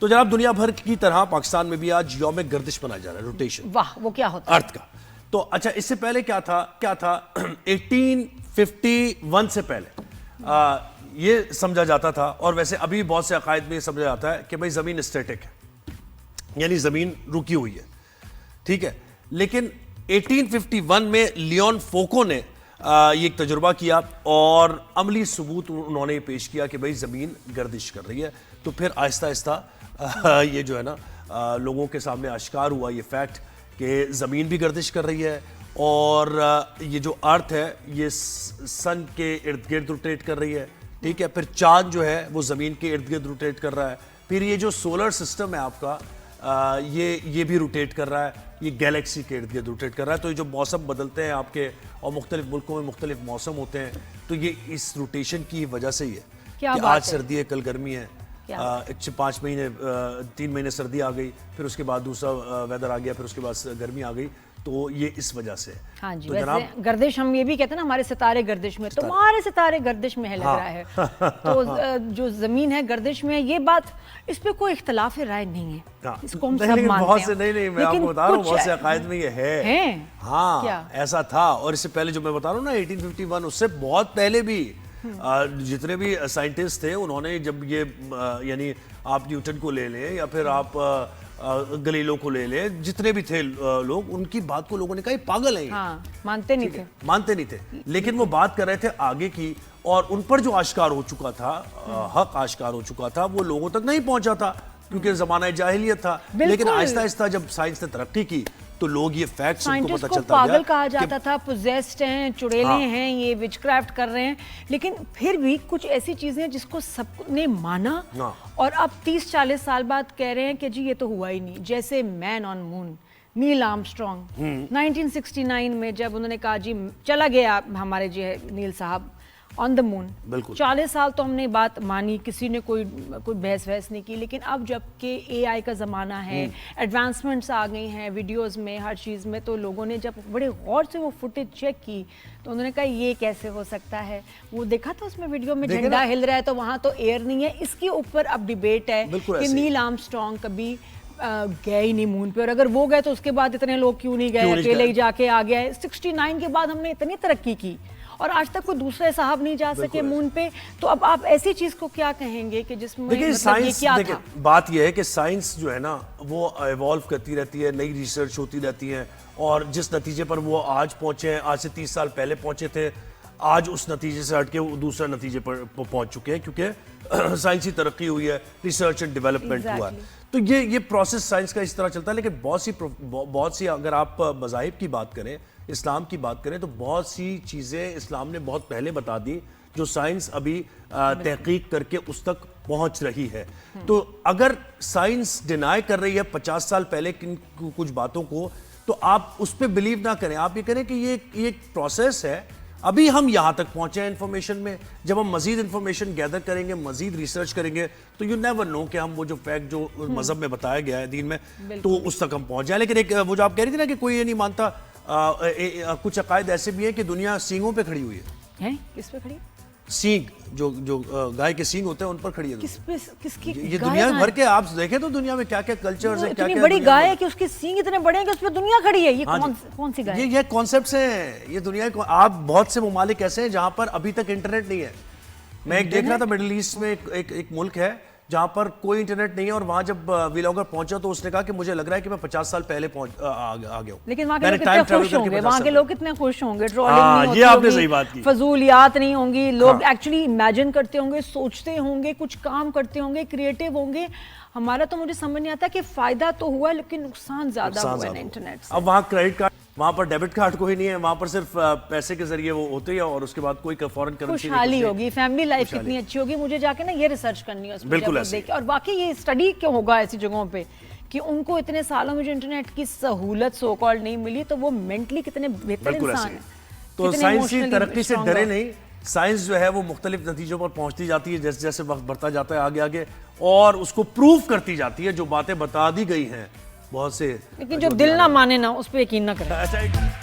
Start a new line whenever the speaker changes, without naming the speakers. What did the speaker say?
تو جناب دنیا بھر کی طرح پاکستان میں بھی آج یوم گردش منایا جا رہا ہے، روٹیشن.
واہ وہ کیا ہوتا ہے
ارتھ کا. تو اچھا اس سے پہلے کیا تھا 1851 سے پہلے یہ سمجھا جاتا تھا، اور ویسے ابھی بہت سے عقائد میں یہ سمجھا جاتا ہے کہ بھائی زمین اسٹیٹک ہے، یعنی زمین رکی ہوئی ہے. ٹھیک ہے، لیکن 1851 میں لیون فوکو نے یہ ایک تجربہ کیا اور عملی ثبوت انہوں نے پیش کیا کہ بھائی زمین گردش کر رہی ہے. تو پھر آہستہ آہستہ یہ جو ہے نا لوگوں کے سامنے آشکار ہوا یہ فیکٹ کہ زمین بھی گردش کر رہی ہے، اور یہ جو ارتھ ہے یہ سن کے ارد گرد روٹیٹ کر رہی ہے. ٹھیک ہے، پھر چاند جو ہے وہ زمین کے ارد گرد روٹیٹ کر رہا ہے. پھر یہ جو سولر سسٹم ہے آپ کا یہ بھی روٹیٹ کر رہا ہے، یہ گیلیکسی کے ارد گرد روٹیٹ کر رہا ہے. تو یہ جو موسم بدلتے ہیں آپ کے، اور مختلف ملکوں میں مختلف موسم ہوتے ہیں، تو یہ اس روٹیشن کی وجہ سے ہی ہے کہ آج سردی ہے کل گرمی ہے. 5 مہینے 3 مہینے سردی آ گئی، پھر اس کے بعد دوسرا ویدر آ گیا، پھر اس کے بعد گرمی آ گئی. تو یہ اس وجہ سے.
ہاں جی، ویسے گردش ہم یہ بھی کہتے ہیں نا ہمارے ستارے گردش میں، تمہارے ستارے گردش میں ہے لگ رہا ہے. تو جو زمین ہے گردش میں، یہ بات اس پہ کوئی اختلاف رائے نہیں ہے، اس کو ہم سب مانتے ہیں.
نہیں میں آپ کو بتا رہا ہوں بہت سے عقائد میں یہ ہے. ہاں ایسا تھا. اور اس سے پہلے جو میں بتا رہا ہوں نا 1851، اس سے بہت پہلے بھی جتنے بھی سائنٹسٹ تھے انہوں نے جب یہ یعنی آپ نیوٹن کو لے لیں یا پھر آپ گلیلو کو لے لیں، جتنے بھی تھے لوگ، ان کی بات کو لوگوں نے کہا یہ پاگل ہیں.
مانتے نہیں تھے
لیکن وہ بات کر رہے تھے آگے کی، اور ان پر جو آشکار ہو چکا تھا، حق آشکار ہو چکا تھا، وہ لوگوں تک نہیں پہنچا تھا کیونکہ زمانہ جاہلیت تھا. لیکن آہستہ آہستہ جب سائنس نے ترقی کی تو لوگ یہ فیکٹس ان کو پتہ چلتا گیا.
پاگل کہا جاتا تھا، پوزیسڈ ہیں، چڑیلے ہیں، یہ وچ کرافٹ کر رہے ہیں. لیکن پھر بھی کچھ ایسی چیزیں جس کو سب نے مانا، اور اب 30-40 سال بعد کہہ رہے ہیں کہ جی یہ تو ہوا ہی نہیں. جیسے مین آن مون، نیل آرمسٹرانگ 1969 میں جب انہوں نے کہا جی چلا گیا ہمارے جو ہے نیل صاحب آن دا مون. 40 سال تو ہم نے بات مانی، کسی نے کوئی بحث نہیں کی. لیکن اب جب کہ اے آئی کا زمانہ ہے، ایڈوانسمنٹس آ گئی ہیں ویڈیوز میں، ہر چیز میں، تو لوگوں نے جب بڑے غور سے وہ فوٹیج چیک کی تو انہوں نے کہا یہ کیسے ہو سکتا ہے. وہ دیکھا تھا اس میں ویڈیو میں جھنڈا ہل رہا ہے، تو وہاں تو ایئر نہیں ہے. اس کے اوپر اب ڈیبیٹ ہے کہ نیل آرمسٹرانگ کبھی گئے ہی نہیں مون پہ، اور اگر وہ گئے تو اس کے بعد اتنے لوگ کیوں نہیں گئے، اکیلے ہی جا کے آ گیا ہے. 69 کے بعد ہم نے اتنی ترقی کی اور آج تک کوئی دوسرے صاحب نہیں جا سکے مون پہ. تو اب آپ ایسی چیز کو کیا کہیں گے کہ جس میں مطلب یہ کیا تھا؟
بات یہ ہے کہ سائنس جو ہے نا وہ ایوالو کرتی رہتی ہے، نئی ریسرچ ہوتی رہتی ہے، اور جس نتیجے پر وہ آج پہنچے ہیں، آج سے 30 سال پہلے پہنچے تھے، آج اس نتیجے سے ہٹ کے وہ دوسرا نتیجے پر پہنچ چکے ہیں کیونکہ سائنسی ترقی ہوئی ہے، ریسرچ اینڈ ڈیولپمنٹ ہوا ہے. تو یہ پروسیس سائنس کا اس طرح چلتا ہے. لیکن بہت سی اگر آپ مذاہب کی بات کریں، اسلام کی بات کریں، تو بہت سی چیزیں اسلام نے بہت پہلے بتا دی جو سائنس ابھی تحقیق کر کے اس تک پہنچ رہی ہے. تو اگر سائنس ڈینائی کر رہی ہے 50 سال پہلے کچھ باتوں کو، تو آپ اس پہ بلیو نہ کریں. آپ یہ کریں کہ یہ ایک پروسیس ہے، ابھی ہم یہاں تک پہنچے ہیں انفارمیشن میں. جب ہم مزید انفارمیشن گیدر کریں گے، مزید ریسرچ کریں گے، تو یو نیور نو کہ ہم وہ جو فیکٹ جو مذہب میں بتایا گیا ہے دین میں، تو اس تک ہم پہنچ جائیں. لیکن ایک وہ جو آپ کہہ رہی تھی نا کہ کوئی یہ نہیں مانتا، کچھ عقائد ایسے بھی ہیں کہ دنیا سینگوں پہ کھڑی ہوئی ہے.
کس پہ کھڑی؟
سینگ جو گائے کے سینگ ہوتے ہیں ان پر کھڑی ہے.
کس کی؟
یہ دنیا بھر کے آپ دیکھیں تو دنیا میں کیا کیا کلچرز ہیں،
اتنی بڑی گائے ہے کہ اس کے سینگ اتنے بڑے ہیں کہ اس پہ دنیا کھڑی ہے. یہ کون سی گائے؟
یہ کانسیپٹس ہیں. یہ دنیا آپ بہت سے ممالک ایسے ہیں جہاں پر ابھی تک انٹرنیٹ نہیں ہے. میں ایک دیکھ رہا تھا مڈل ایسٹ میں ایک ملک ہے جہاں پر کوئی انٹرنیٹ نہیں ہے، اور وہاں جب ویلاگر پہنچا تو اس نے کہا کہ مجھے لگ رہا ہے کہ میں 50 سال پہلے آ گیا ہوں.
لیکن وہاں کے لوگ کتنے خوش ہوں گے، وہاں کے لوگ کتنے خوش ہوں گے. ٹرولنگ نہیں ہوتی، فضولیات نہیں ہوں گی، لوگ ایکچولی امیجن کرتے ہوں گے، سوچتے ہوں گے، کچھ کام کرتے ہوں گے، کریٹو ہوں گے. ہمارا تو مجھے سمجھ نہیں آتا کہ فائدہ تو ہوا لیکن نقصان زیادہ ہوا ہے انٹرنیٹ سے.
اب وہاں کریڈٹ کارڈ، وہاں پر ڈیبٹ کارڈ کوئی نہیں ہے، وہاں پر صرف پیسے کے ذریعے وہ ہوتے ہیں، اور اس کے بعد کوئی فورن کرنسی
خوشحالی ہوگی، فیملی لائف کتنی اچھی ہوگی. مجھے جا کے نا یہ ریسرچ کرنی ہے اس میں دیکھ کے. اور باقی یہ اسٹڈی کیوں ہوگا ایسی جگہوں پہ کہ ان کو اتنے سالوں میں جو انٹرنیٹ کی سہولت سو کالڈ نہیں ملی، تو وہ مینٹلی کتنے بہتر انسان ہیں.
تو سائنسی ترقی سے ڈرے نہیں. سائنس جو ہے وہ مختلف نتیجوں پر پہنچتی جاتی ہے جیسے جیسے وقت بڑھتا جاتا ہے آگے، اور اس کو پروف کرتی جاتی ہے جو باتیں بتا دی گئی ہیں بہت سے.
لیکن جو دل نہ مانے نا اس پہ یقین نہ کریں.